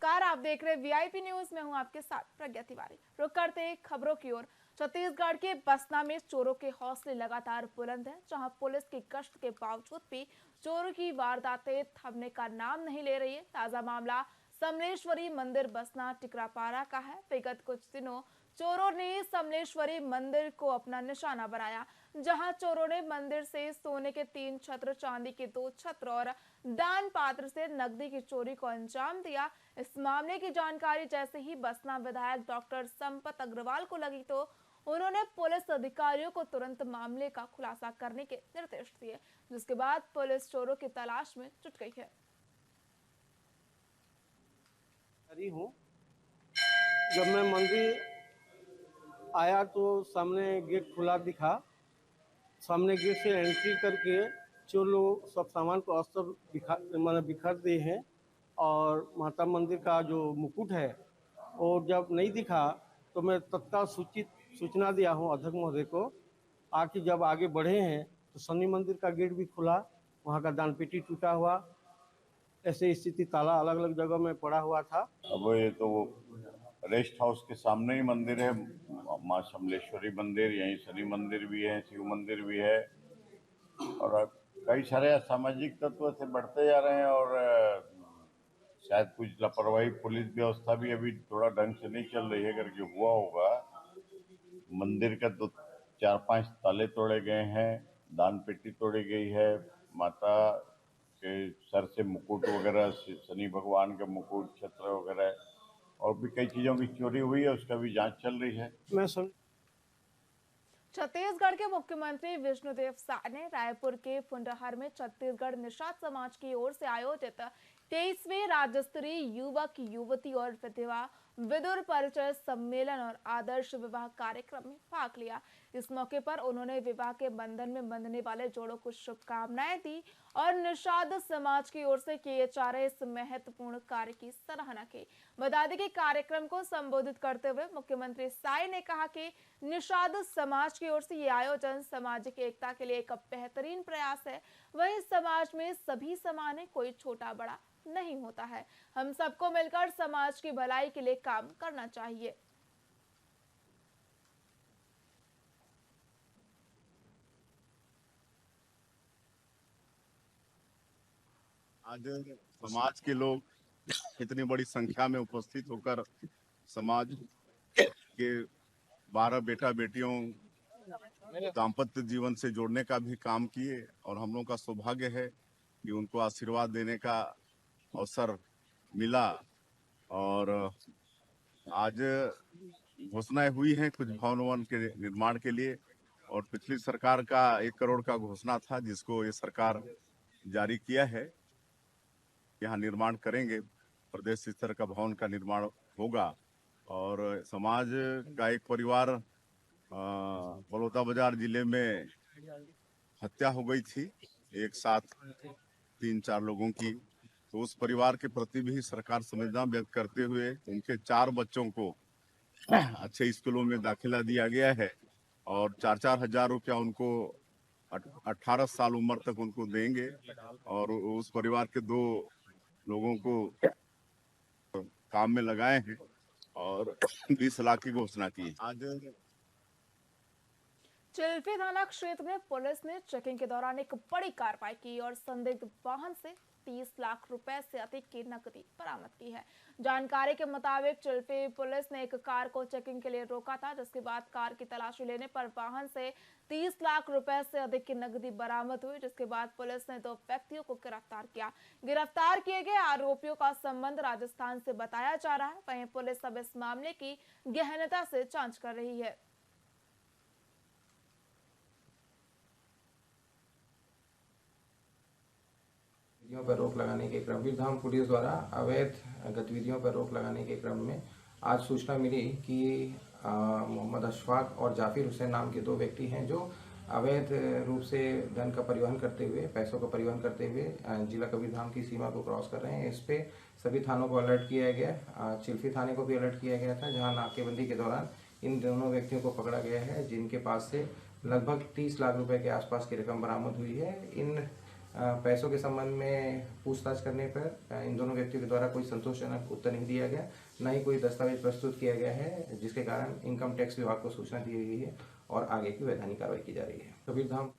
नमस्कार, आप देख रहे वीआईपी न्यूज में हूं आपके साथ प्रज्ञा तिवारी। रुक करते हैं खबरों की ओर। छत्तीसगढ़ के बसना में चोरों के हौसले लगातार बुलंद हैं, जहां पुलिस की गश्त के बावजूद भी चोरों की वारदातें थमने का नाम नहीं ले रही है। ताजा मामला समलेश्वरी मंदिर बसना टिकरापारा का है। विगत कुछ दिनों चोरों ने समलेश्वरी मंदिर को अपना निशाना बनाया, जहां चोरों ने मंदिर से सोने के 3 छत्र, चांदी के 2 छत्र और दान पात्र से नकदी की चोरी को अंजाम दिया। इस मामले की जानकारी जैसे ही बसना विधायक डॉक्टर संपत अग्रवाल को लगी तो उन्होंने पुलिस अधिकारियों को तुरंत मामले का खुलासा करने के निर्देश दिए, जिसके बाद पुलिस चोरों की तलाश में जुट गई है। हूँ जब मैं मंदिर आया तो सामने गेट खुला दिखा। सामने गेट से एंट्री करके चोर लोग सब सामान को अस्तर बिखर दिए हैं और माता मंदिर का जो मुकुट है वो जब नहीं दिखा तो मैं तत्काल सूचना दिया हूँ अध्यक्ष महोदय को। आके जब आगे बढ़े हैं तो शनि मंदिर का गेट भी खुला, वहाँ का दान पेटी टूटा हुआ, ऐसे स्थिति ताला अलग अलग जगह में पड़ा हुआ था। अब ये तो रेस्ट हाउस के सामने ही मंदिर है, माँ समलेश्वरी मंदिर, यहीं शनि मंदिर भी है, शिव मंदिर भी है और कई सारे असामाजिक तत्व से बढ़ते जा रहे हैं और शायद कुछ लापरवाही पुलिस व्यवस्था भी अभी थोड़ा ढंग से नहीं चल रही है करके हुआ होगा। मंदिर का 4-5 ताले तोड़े गए हैं, दान पेटी तोड़ी गई है, माता के सर से मुकुट वगैरह, शनि भगवान का मुकुट, छत्र वगैरह और भी कई चीजों की चोरी हुई है, उसका भी जांच चल रही है। छत्तीसगढ़ के मुख्यमंत्री विष्णुदेव साय ने रायपुर के फुंडहर में छत्तीसगढ़ निषाद समाज की ओर से आयोजित 23वें राज्य स्तरीय युवक, युवती और विधवा विदुर परिचय सम्मेलन और आदर्श विवाह कार्यक्रम में भाग लिया। इस मौके पर उन्होंने विवाह के बंधन में बंधने वाले जोड़ों को शुभकामनाएं दी और निषाद समाज की ओर से किए जा रहे इस महत्वपूर्ण कार्य की सराहना की। बता दें कि कार्यक्रम को संबोधित करते हुए मुख्यमंत्री साय ने कहा कि निषाद समाज की ओर से ये आयोजन सामाजिक एकता के लिए एक बेहतरीन प्रयास है। वहीं समाज में सभी समान है, कोई छोटा बड़ा नहीं होता है। हम सबको मिलकर समाज की भलाई के लिए काम करना चाहिए। आज समाज के लोग इतनी बड़ी संख्या में उपस्थित होकर समाज के 12 बेटा बेटियों दाम्पत्य जीवन से जोड़ने का भी काम किए और हम लोगों का सौभाग्य है कि उनको आशीर्वाद देने का अवसर मिला। और आज घोषणाएं हुई हैं कुछ भवन के निर्माण के लिए और पिछली सरकार का 1 करोड़ का घोषणा था जिसको ये सरकार जारी किया है। यहाँ निर्माण करेंगे, प्रदेश स्तर का भवन का निर्माण होगा और समाज का एक परिवार बलौदाबाजार जिले में हत्या हो गई थी एक साथ 3-4 लोगों की, तो उस परिवार के प्रति भी सरकार संवेदना व्यक्त करते हुए उनके 4 बच्चों को अच्छे स्कूलों में दाखिला दिया गया है और 4-4 हजार रुपया उनको 18 साल उम्र तक उनको देंगे और उस परिवार के 2 लोगों को काम में लगाए हैं और 20 लाख की घोषणा की। आज चिल्फी थाना क्षेत्र में पुलिस ने चेकिंग के दौरान एक बड़ी कार्रवाई की और संदिग्ध वाहन से 30 लाख रुपए से अधिक की नकदी बरामद की है। जानकारी के मुताबिक चिल्फी पुलिस ने एक कार को चेकिंग के लिए रोका था, जिसके बाद कार की तलाशी लेने पर वाहन से 30 लाख रुपए से अधिक की नकदी बरामद हुई, जिसके बाद पुलिस ने 2 व्यक्तियों को गिरफ्तार किया। गिरफ्तार किए गए आरोपियों का संबंध राजस्थान से बताया जा रहा है। वहीं पुलिस अब इस मामले की गहनता से जांच कर रही है। पर रोक लगाने के क्रम धाम पुलिस द्वारा अवैध गतिविधियों पर रोक लगाने के क्रम में आज सूचना मिली कि मोहम्मद अशफाक और जाफिर हुसैन नाम के 2 व्यक्ति हैं जो अवैध रूप से धन का परिवहन करते हुए, पैसों का परिवहन करते हुए जिला कबीरधाम की सीमा को क्रॉस कर रहे हैं। इस पे सभी थानों को अलर्ट किया गया। चिल्फी थाने को भी अलर्ट किया गया था, जहां नाकेबंदी के दौरान इन दोनों व्यक्तियों को पकड़ा गया है, जिनके पास से लगभग 30 लाख रुपए के आसपास की रकम बरामद हुई है। इन पैसों के संबंध में पूछताछ करने पर इन दोनों व्यक्तियों के द्वारा कोई संतोषजनक उत्तर नहीं दिया गया, न ही कोई दस्तावेज प्रस्तुत किया गया है, जिसके कारण इनकम टैक्स विभाग को सूचना दी गई है और आगे की वैधानिक कार्रवाई की जा रही है। कबीरधाम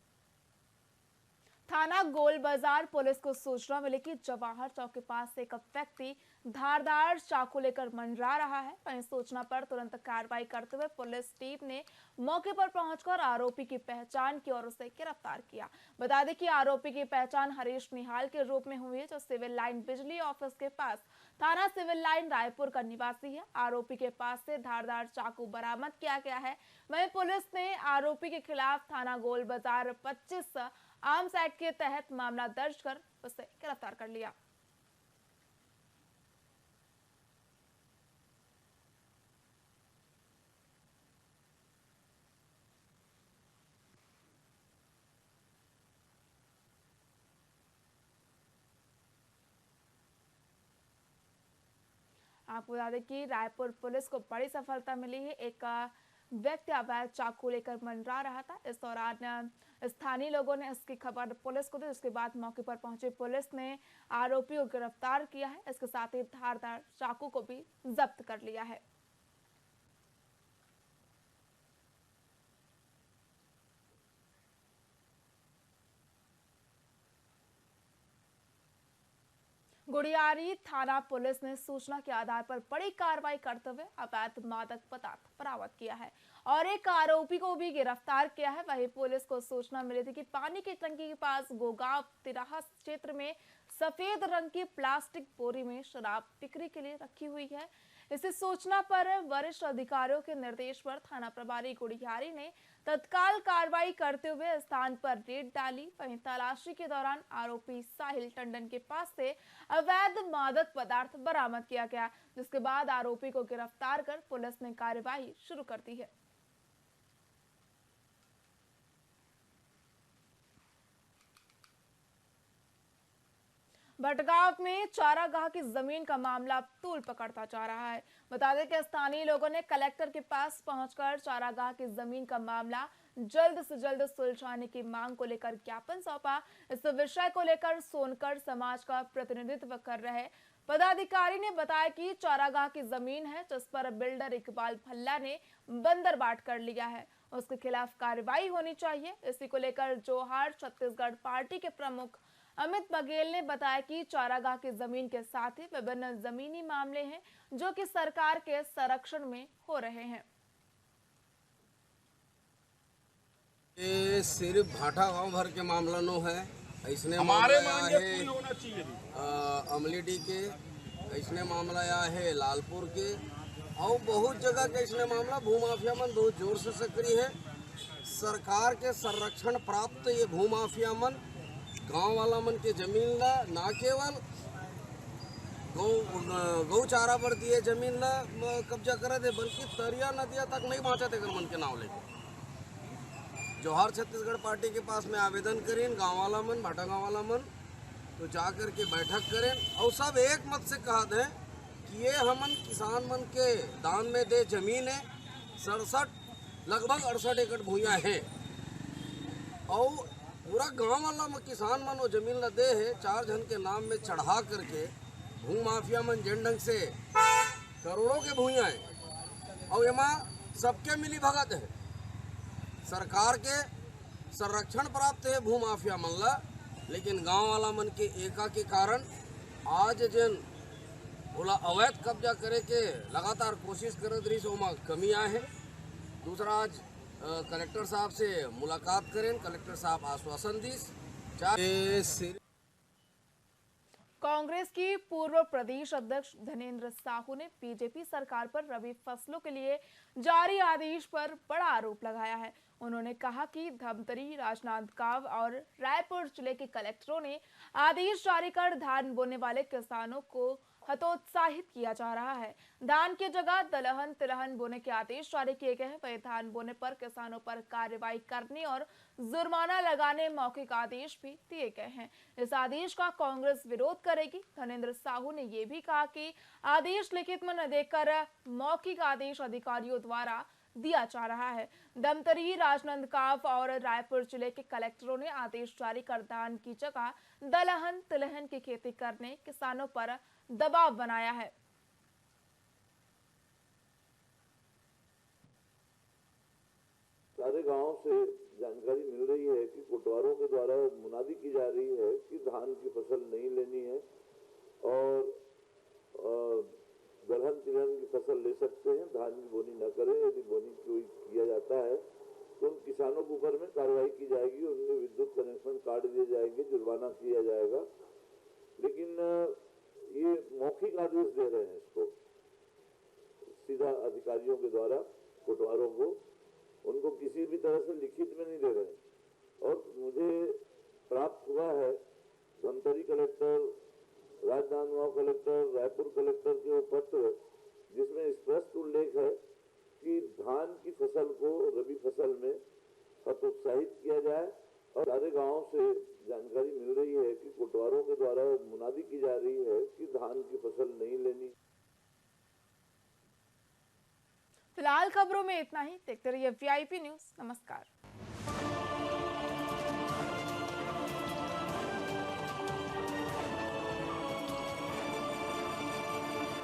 थाना गोल बाजार पुलिस को सूचना मिली कि जवाहर चौक के पास एक व्यक्ति धारदार चाकू लेकर मंडरा रहा है। वहीं सूचना पर तुरंत कार्रवाई करते हुए पुलिस टीम ने मौके पर पहुंचकर आरोपी की पहचान की और उसे गिरफ्तार किया। बता दें कि आरोपी की पहचान हरीश निहाल के रूप में हुई है, जो सिविल लाइन बिजली ऑफिस के पास थाना सिविल लाइन रायपुर का निवासी है। आरोपी के पास से धारदार चाकू बरामद किया गया है। वहीं पुलिस ने आरोपी के खिलाफ थाना गोल बाजार 25 आर्म्स एक्ट के तहत मामला दर्ज कर उसे गिरफ्तार कर लिया। आपको बता दें कि रायपुर पुलिस को बड़ी सफलता मिली है। एक व्यक्ति अवैध चाकू लेकर मंडरा रहा था। इस दौरान स्थानीय लोगों ने इसकी खबर पुलिस को दी, जिसके बाद मौके पर पहुंची पुलिस ने आरोपी को गिरफ्तार किया है। इसके साथ ही धारदार चाकू को भी जब्त कर लिया है। गुड़ियारी थाना पुलिस ने सूचना के आधार पर बड़ी कार्रवाई करते हुए अवैध मादक पदार्थ बरामद किया है और एक आरोपी को भी गिरफ्तार किया है। वहीं पुलिस को सूचना मिली थी कि पानी की टंकी के पास गोगांव तिराहा क्षेत्र में सफेद रंग की प्लास्टिक बोरी में शराब बिक्री के लिए रखी हुई है। इसी सूचना पर वरिष्ठ अधिकारियों के निर्देश पर थाना प्रभारी गुड़ियारी ने तत्काल कार्रवाई करते हुए स्थान पर रेड डाली। वहीं तलाशी के दौरान आरोपी साहिल टंडन के पास से अवैध मादक पदार्थ बरामद किया गया, जिसके बाद आरोपी को गिरफ्तार कर पुलिस ने कार्यवाही शुरू कर दी है। भटगांव में चारागाह की जमीन का मामला तूल पकड़ता जा रहा है। बता दें कि स्थानीय लोगों ने कलेक्टर के पास पहुंचकर चारागाह की जमीन का मामला जल्द से जल्द सुलझाने की मांग को लेकर ज्ञापन सौंपा। इस विषय को लेकर सोनकर समाज का प्रतिनिधित्व कर रहे पदाधिकारी ने बताया कि चारागाह की जमीन है, जिस पर बिल्डर इकबाल भल्ला ने बंदरबाट कर लिया है, उसके खिलाफ कार्रवाई होनी चाहिए। इसी को लेकर जोहार छत्तीसगढ़ पार्टी के प्रमुख अमित बघेल ने बताया कि चारागाह की जमीन के साथ ही विभिन्न जमीनी मामले हैं जो कि सरकार के संरक्षण में हो रहे हैं। ये सिर्फ भाटा गांव भर के मामला नो है। इसने हमारे मांगे पूरी होना चाहिए। अमलीडी के इसने मामला आया है, लालपुर के और बहुत जगह के इसने मामला। भूमाफिया मन बहुत जोर से सक्रिय है। सरकार के संरक्षण प्राप्त ये भूमाफिया मन गांव वाला मन के जमीन ला ना केवल गौ चारा पर दिए जमीन ला कब्जा करे थे, बल्कि तरिया नदिया तक नहीं पहुँचा थे मन के नाव लेके। जोहार छत्तीसगढ़ पार्टी के पास में आवेदन करें गांव वाला मन, भाटा गांव वाला मन, तो जा कर के बैठक करें और सब एक मत से कहा दें कि ये हमन किसान मन के दान में दे जमीन है। 67 लगभग 68 एकड़ भूया है और पूरा गांव वाला किसान मन वो जमीन ला दे है। 4 जन के नाम में चढ़ा करके भूमाफिया मन जन ढंग से करोड़ों के भूया है और एमा सबके मिली भगत है। सरकार के संरक्षण प्राप्त है भूमाफिया मन ला, लेकिन गांव वाला मन के एका के कारण आज जन बोला अवैध कब्जा करे के लगातार कोशिश करत रही सो ओमा कमी आए है। दूसरा, आज कलेक्टर साहब से मुलाकात करें, कलेक्टर साहब आश्वासन दी। कांग्रेस की पूर्व प्रदेश अध्यक्ष धनेंद्र साहू ने बीजेपी सरकार पर रबी फसलों के लिए जारी आदेश पर बड़ा आरोप लगाया है। उन्होंने कहा कि धमतरी, राजनांदगांव और रायपुर जिले के कलेक्टरों ने आदेश जारी कर धान बोने वाले किसानों को हतोत्साहित किया जा रहा है। धान की जगह दलहन तिलहन बोने के आदेश जारी किए गए हैं। वहीं धान बोने पर किसानों पर कार्रवाई करने और जुर्माना लगाने मौखिक आदेश भी दिए गए हैं। इस आदेश का कांग्रेस विरोध करेगी। धनेंद्र साहू ने यह भी कहा कि आदेश लिखित में न देकर मौखिक आदेश अधिकारियों द्वारा दिया जा रहा है। धमतरी, राजनांदगांव और रायपुर जिले के कलेक्टरों ने आदेश जारी कर धान की जगह दलहन तिलहन की खेती करने किसानों पर दबाव बनाया है। सारे गांव से जानकारी मिल रही है कि कोटवारों के द्वारा मुनादी की जा रही है कि धान की फसल नहीं लेनी है और दलहन तिलहन की फसल ले सकते हैं, धान की बोनी न करें। यदि बोनी कोई किया जाता है तो उन किसानों के ऊपर में कार्रवाई की जाएगी, उनके विद्युत कनेक्शन काट दिए जाएंगे, जुर्माना किया जाएगा। लेकिन ये मौखिक आदेश दे रहे हैं, इसको सीधा अधिकारियों के द्वारा कोटवारों को, उनको किसी भी तरह से लिखित में नहीं दे रहे। और मुझे प्राप्त हुआ है Dhamtari collector, Rajnandgaon collector, Raipur collector के वो पत्र जिसमें स्पष्ट उल्लेख है कि धान की फसल को रबी फसल में हतोत्साहित किया जाए। और सारे गांव से जानकारी मिल रही है कि कोटवारों के द्वारा मुनादी की जा रही है कि धान की फसल नहीं लेनी। फिलहाल खबरों में इतना ही। देखते रहिए VIP न्यूज। नमस्कार।